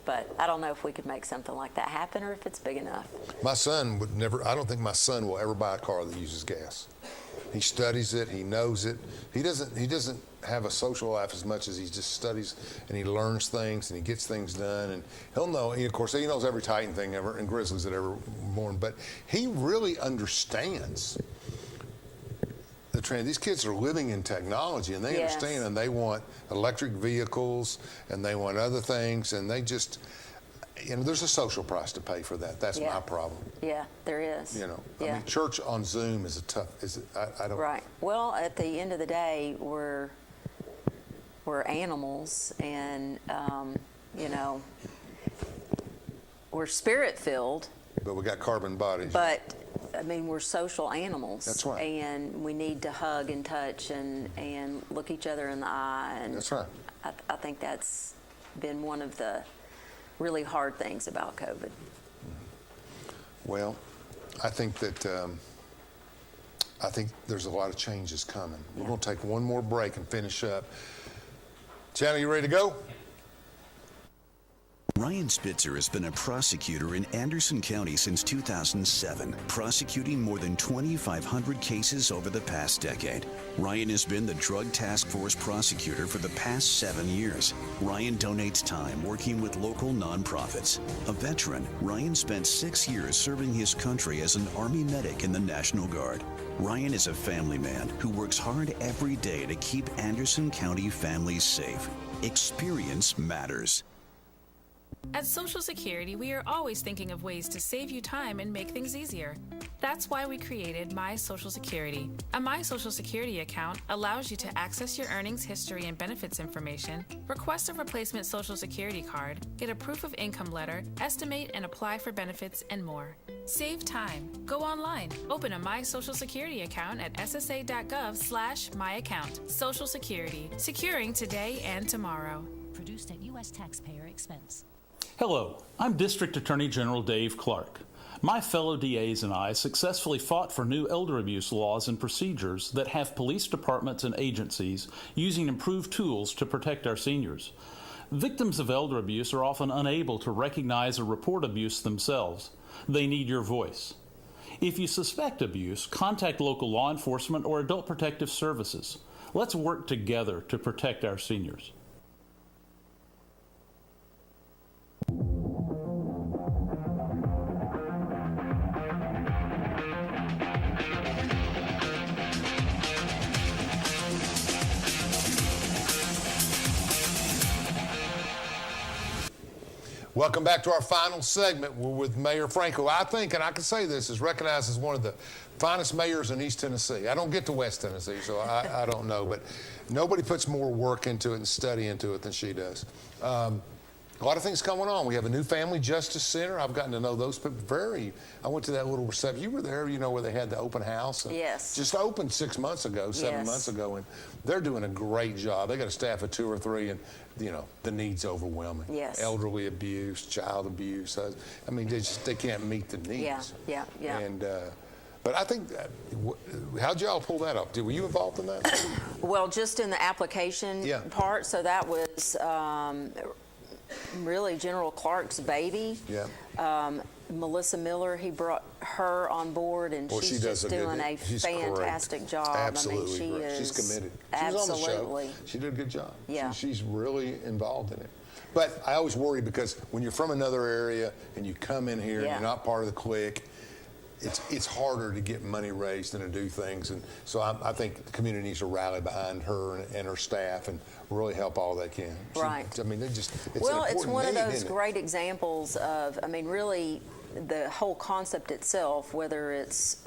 but I don't know if we could make something like that happen or if it's big enough. My son would never. I don't think my son will ever buy a car that uses gas. He studies it. He knows it. He doesn't have a social life as much as he just studies and he learns things and he gets things done. And he'll know. Of course, he knows every Titan thing ever and Grizzlies that ever born. But he really understands the trend. These kids are living in technology and they understand, and they want electric vehicles and they want other things, and they just, there's a social price to pay for that. That's my problem. Yeah, there is. I mean, church on Zoom is I don't. Right. Well, at the end of the day, we're animals, and we're spirit-filled. But we got carbon bodies. But I mean, we're social animals. That's right. And we need to hug and touch and look each other in the eye. And that's right. I think that's been one of the really hard things about COVID. Well, I think that there's a lot of changes coming. We're going to take one more break and finish up. Channel, you ready to go? Ryan Spitzer has been a prosecutor in Anderson County since 2007, prosecuting more than 2,500 cases over the past decade. Ryan has been the Drug Task Force prosecutor for the past 7 years. Ryan donates time working with local nonprofits. A veteran, Ryan spent 6 years serving his country as an Army medic in the National Guard. Ryan is a family man who works hard every day to keep Anderson County families safe. Experience matters. At Social Security, we are always thinking of ways to save you time and make things easier. That's why we created My Social Security. A My Social Security account allows you to access your earnings history and benefits information, request a replacement Social Security card, get a proof of income letter, estimate and apply for benefits, and more. Save time. Go online. Open a My Social Security account at ssa.gov/myaccount. Social Security. Securing today and tomorrow. Produced at U.S. taxpayer expense. Hello, I'm District Attorney General Dave Clark. My fellow DAs and I successfully fought for new elder abuse laws and procedures that have police departments and agencies using improved tools to protect our seniors. Victims of elder abuse are often unable to recognize or report abuse themselves. They need your voice. If you suspect abuse, contact local law enforcement or adult protective services. Let's work together to protect our seniors. Welcome back to our final segment. We're with Mayor Franco. I think, and I can say this, is recognized as one of the finest mayors in East Tennessee. I don't get to West Tennessee, so I don't know, but nobody puts more work into it and study into it than she does. A lot of things going on. We have a new Family Justice Center. I've gotten to know those people I went to that little reception. You were there, where they had the open house. Yes. Just opened 6 months ago, 7 months ago, and they're doing a great job. They got a staff of 2 or 3, and the need's overwhelming. Yes. Elderly abuse, child abuse. I mean, they can't meet the needs. Yeah. And but I think, how'd y'all pull that up? Were you involved in that? Well, just in the application part. So that was really General Clark's baby. Yeah. Melissa Miller, he brought her on board, and she's just doing a fantastic job. Absolutely. I mean, She's committed. Absolutely. She was on the show. She did a good job. Yeah. She's really involved in it. But I always worry because when you're from another area and you come in here and you're not part of the clique, it's harder to get money raised and to do things. And so I think the community needs to rally behind her and her staff and really help all they can. Right. I mean, it's one of those great examples of, really the whole concept itself, whether it's,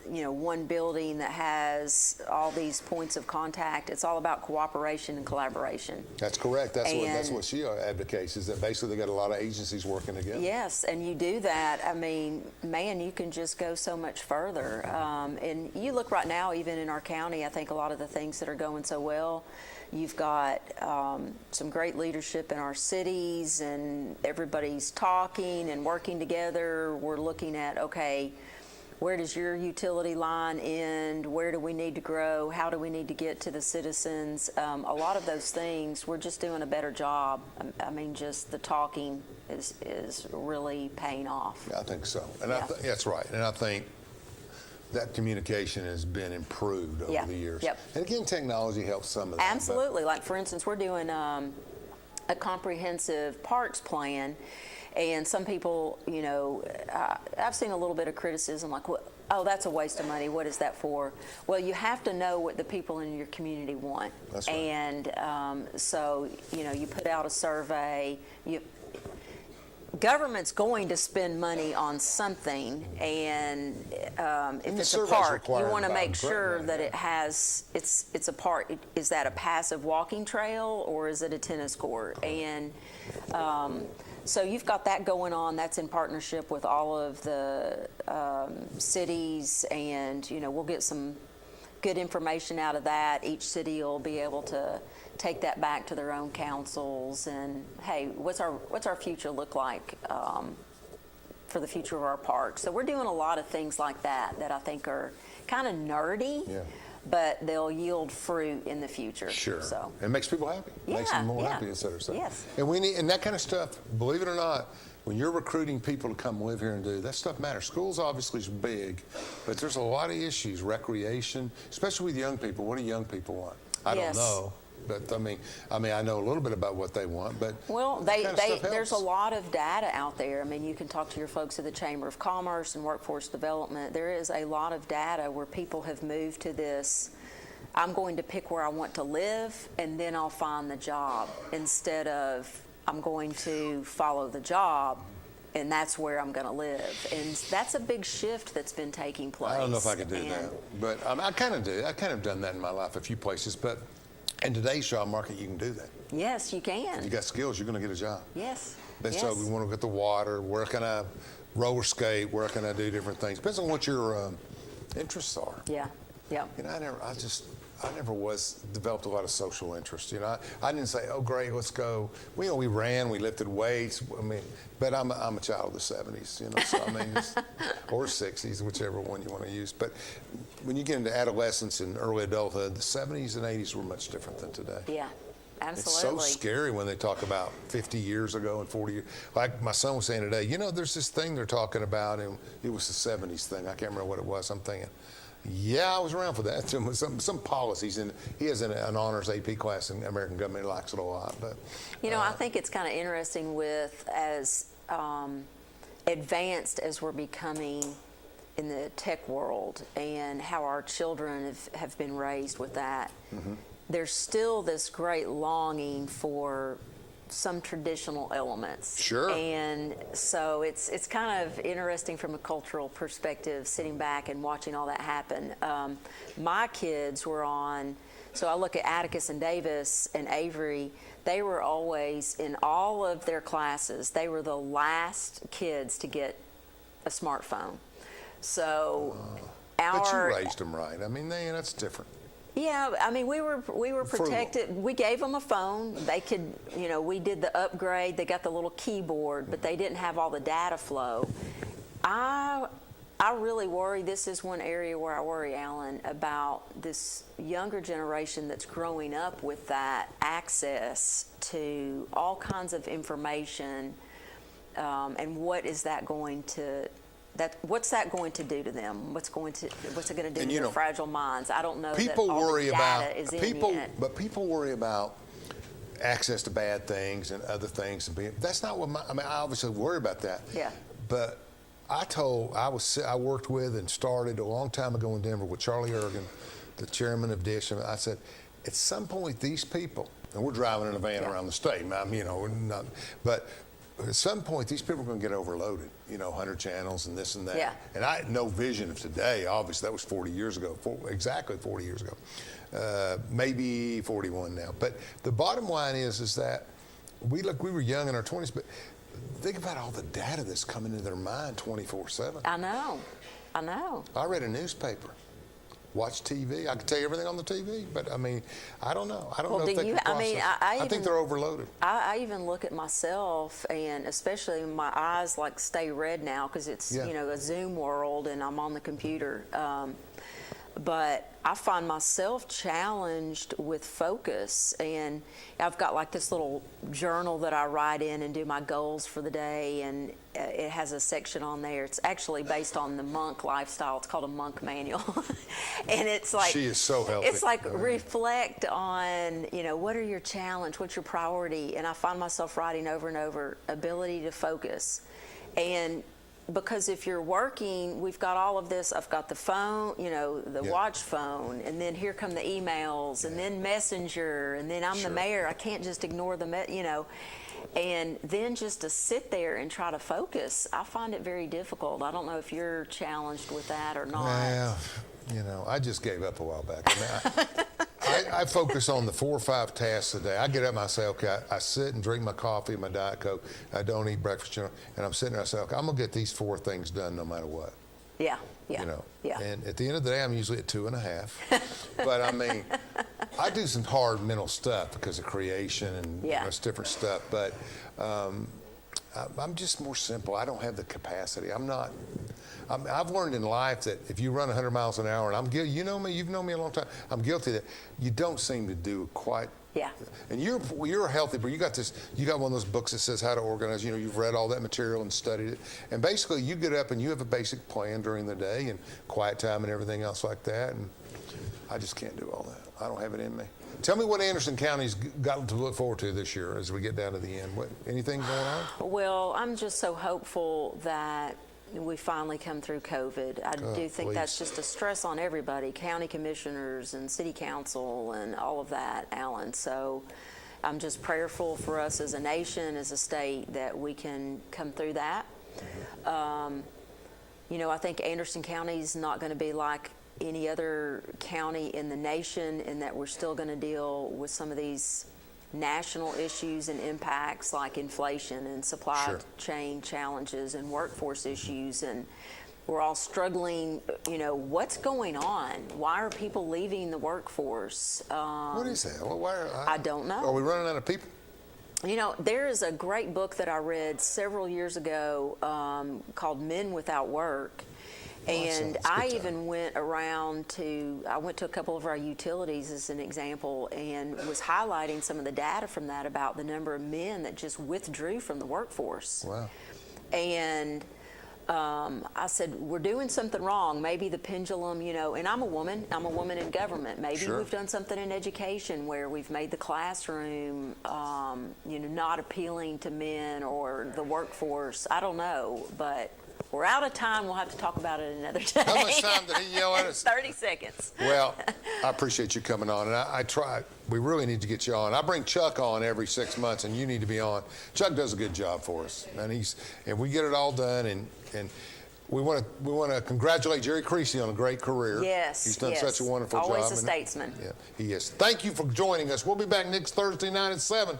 one building that has all these points of contact, it's all about cooperation and collaboration. That's correct. That's what she advocates, is that basically they got a lot of agencies working together. Yes, and you do that, man, you can just go so much further. And you look right now, even in our county, I think a lot of the things that are going so well, you've got some great leadership in our cities, and everybody's talking and working together. We're looking at, where does your utility line end? Where do we need to grow? How do we need to get to the citizens? A lot of those things, we're just doing a better job. I mean, just the talking is really paying off. Yeah, I think so. And Yeah. That's right. And I think that communication has been improved over the years. Yep. And again, technology helps some of that. Absolutely. Like, for instance, we're doing a comprehensive parks plan, and some people, you know, I've seen a little bit of criticism like, oh, that's a waste of money. What is that for? Well, you have to know what the people in your community want. That's right. And so, you know, you put out a survey. Government's going to spend money on something, and if it's a park, you want to make sure that it has it's a park. Is that a passive walking trail or is it a tennis court? And so you've got that going on. That's in partnership with all of the cities, and you know, we'll get some good information out of that. Each city will be able to take that back to their own councils, and hey, what's our future look like for the future of our park? So we're doing a lot of things like that I think are kind of nerdy, but they'll yield fruit in the future. Sure. So it makes people happy. Yeah, Makes them more yeah. happy, et cetera, et cetera. Yes. And we need, and that kind of stuff, believe it or not, when you're recruiting people to come live here and do, that stuff matters. Schools obviously is big, but there's a lot of issues, recreation, especially with young people. What do young people want? I Yes. don't know. But I mean, I know a little bit about what they want, but well, that kind of stuff there's a helps. lot of data out there. I mean, you can talk to your folks at the Chamber of Commerce and Workforce Development. There is a lot of data where people have moved to this, I'm going to pick where I want to live, and then I'll find the job, instead of I'm going to follow the job, and that's where I'm going to live. And that's a big shift that's been taking place. I don't know if I could do that, but I kind of do. I kind of done that in my life a few places, but in today's job market, you can do that. Yes, you can. If you got skills, you're going to get a job. Yes. And yes. so we want to get the water. Where can I roller skate? Where can I do different things? Depends on what your interests are. Yeah. Yeah. You know, I never developed a lot of social interest. You know, I didn't say, oh, great, let's go. We ran, we lifted weights. I mean, but I'm a child of the 70s, you know, so I mean, or 60s, whichever one you want to use. But when you get into adolescence and early adulthood, the 70s and 80s were much different than today. Yeah. Absolutely. It's so scary when they talk about 50 years ago and 40 years. Like my son was saying today, you know, there's this thing they're talking about, and it was the 70s thing. I can't remember what it was. I'm thinking, yeah, I was around for that. Some policies, and he has an honors AP class in American government. He likes it a lot. But you know, I think it's kind of interesting with as advanced as we're becoming in the tech world, and how our children have been raised with that. Mm-hmm. There's still this great longing for some traditional elements. Sure. And so it's kind of interesting from a cultural perspective, sitting back and watching all that happen. My kids were on, so I look at Atticus and Davis and Avery, they were always, in all of their classes, they were the last kids to get a smartphone. So but you raised them right. I mean, that's different. Yeah, I mean, we were protected. We gave them a phone. They could, you know, we did the upgrade. They got the little keyboard, but they didn't have all the data flow. I really worry. This is one area where I worry, Alan, about this younger generation that's growing up with that access to all kinds of information, and what's that going to do to them? What's it going to do to their fragile minds? I don't know. People that all worry the about data is people, in yet. but people worry about access to bad things and other things. That's not what I obviously worry about that. Yeah. But I worked with and started a long time ago in Denver with Charlie Ergen, the chairman of DISH. And I said, at some point, these people, and we're driving in a van around the state, but at some point, these people are going to get overloaded, 100 channels and this and that. Yeah. And I had no vision of today, obviously. That was 40 years ago, exactly 40 years ago. Maybe 41 now. But the bottom line is that we were young in our 20s, but think about all the data that's coming into their mind 24/7. I know. I read a newspaper. watch TV. I can tell you everything on the TV, but I mean, I don't know. I don't know if they can I process. mean, I think they're overloaded. I even look at myself, and especially my eyes like stay red now because it's a Zoom world and I'm on the computer. But I find myself challenged with focus, and I've got like this little journal that I write in and do my goals for the day, and it has a section on there. It's actually based on the monk lifestyle. It's called a monk manual. And it's like, she is so healthy. It's like reflect on, what are your challenge, what's your priority? And I find myself writing over and over, ability to focus. And because if you're working, we've got all of this. I've got the phone, the watch phone, and then here come the emails, and then Messenger, and then I'm the mayor. I can't just ignore the, and then just to sit there and try to focus, I find it very difficult. I don't know if you're challenged with that or not. Well, I just gave up a while back. I focus on the 4 or 5 tasks a day. I get up and I say, okay, I sit and drink my coffee, my Diet Coke. I don't eat breakfast, and I'm sitting there. I say, okay, I'm gonna get these 4 things done no matter what. Yeah. And at the end of the day, I'm usually at 2.5. But I mean, I do some hard mental stuff because of creation and it's different stuff. But I'm just more simple. I don't have the capacity. I've learned in life that if you run 100 miles an hour, and I'm guilty, you know me, you've known me a long time, I'm guilty of that. You don't seem to do quite. Yeah. And you're healthy, but you got one of those books that says how to organize. You've read all that material and studied it. And basically you get up and you have a basic plan during the day and quiet time and everything else like that. And I just can't do all that. I don't have it in me. Tell me what Anderson County's got to look forward to this year as we get down to the end. Anything going on? Well, I'm just so hopeful that we finally come through COVID. I do think that's just a stress on everybody, county commissioners and city council and all of that, Alan. So I'm just prayerful for us as a nation, as a state, that we can come through that. I think Anderson County is not going to be like any other county in the nation, in that we're still going to deal with some of these national issues and impacts like inflation and supply chain challenges and workforce issues, and we're all struggling. What's going on? Why are people leaving the workforce? What is that? I don't know. Are we running out of people? There is a great book that I read several years ago called Men Without Work. And I even went to a couple of our utilities as an example, and was highlighting some of the data from that about the number of men that just withdrew from the workforce. Wow. And I said, we're doing something wrong. Maybe the pendulum, and I'm a woman in government. Maybe we've done something in education where we've made the classroom, not appealing to men or the workforce. I don't know, but we're out of time. We'll have to talk about it another day. How much time did he yell at us? 30 seconds. Well, I appreciate you coming on, and I try. We really need to get you on. I bring Chuck on every 6 months, and you need to be on. Chuck does a good job for us, and we get it all done. And we want to congratulate Jerry Creasy on a great career. Yes, he's done such a wonderful job. Always a statesman. Yeah, he is. Thank you for joining us. We'll be back next Thursday night at 7.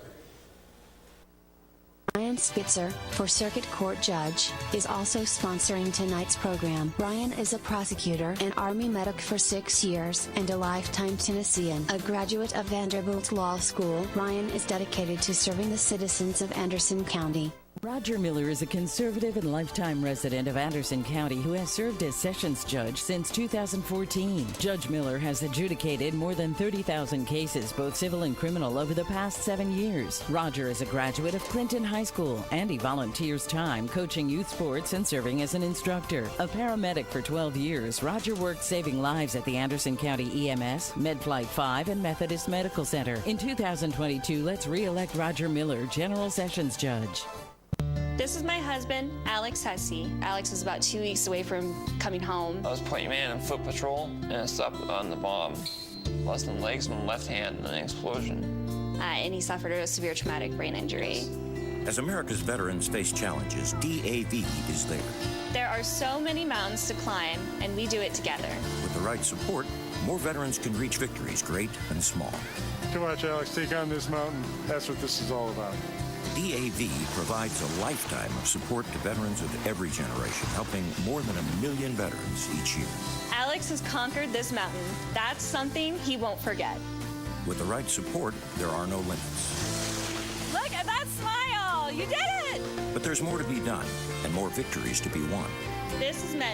Ryan Spitzer, for Circuit Court Judge, is also sponsoring tonight's program. Ryan is a prosecutor and Army medic for 6 years and a lifetime Tennessean. A graduate of Vanderbilt Law School, Ryan is dedicated to serving the citizens of Anderson County. Roger Miller is a conservative and lifetime resident of Anderson County who has served as Sessions Judge since 2014. Judge Miller has adjudicated more than 30,000 cases, both civil and criminal, over the past 7 years. Roger is a graduate of Clinton High School, and he volunteers time coaching youth sports and serving as an instructor. A paramedic for 12 years, Roger worked saving lives at the Anderson County EMS, MedFlight 5, and Methodist Medical Center. In 2022, let's re-elect Roger Miller, General Sessions Judge. This is my husband, Alex Hussey. Alex is about 2 weeks away from coming home. I was point man in foot patrol, and I stopped on the bomb. Lost my legs and my left hand in an explosion. And he suffered a severe traumatic brain injury. As America's veterans face challenges, DAV is there. There are so many mountains to climb, and we do it together. With the right support, more veterans can reach victories great and small. To watch Alex take on this mountain, that's what this is all about. DAV provides a lifetime of support to veterans of every generation, helping more than 1 million veterans each year. Alex has conquered this mountain. That's something he won't forget. With the right support, there are no limits. Look at that smile! You did it! But there's more to be done and more victories to be won. This is meant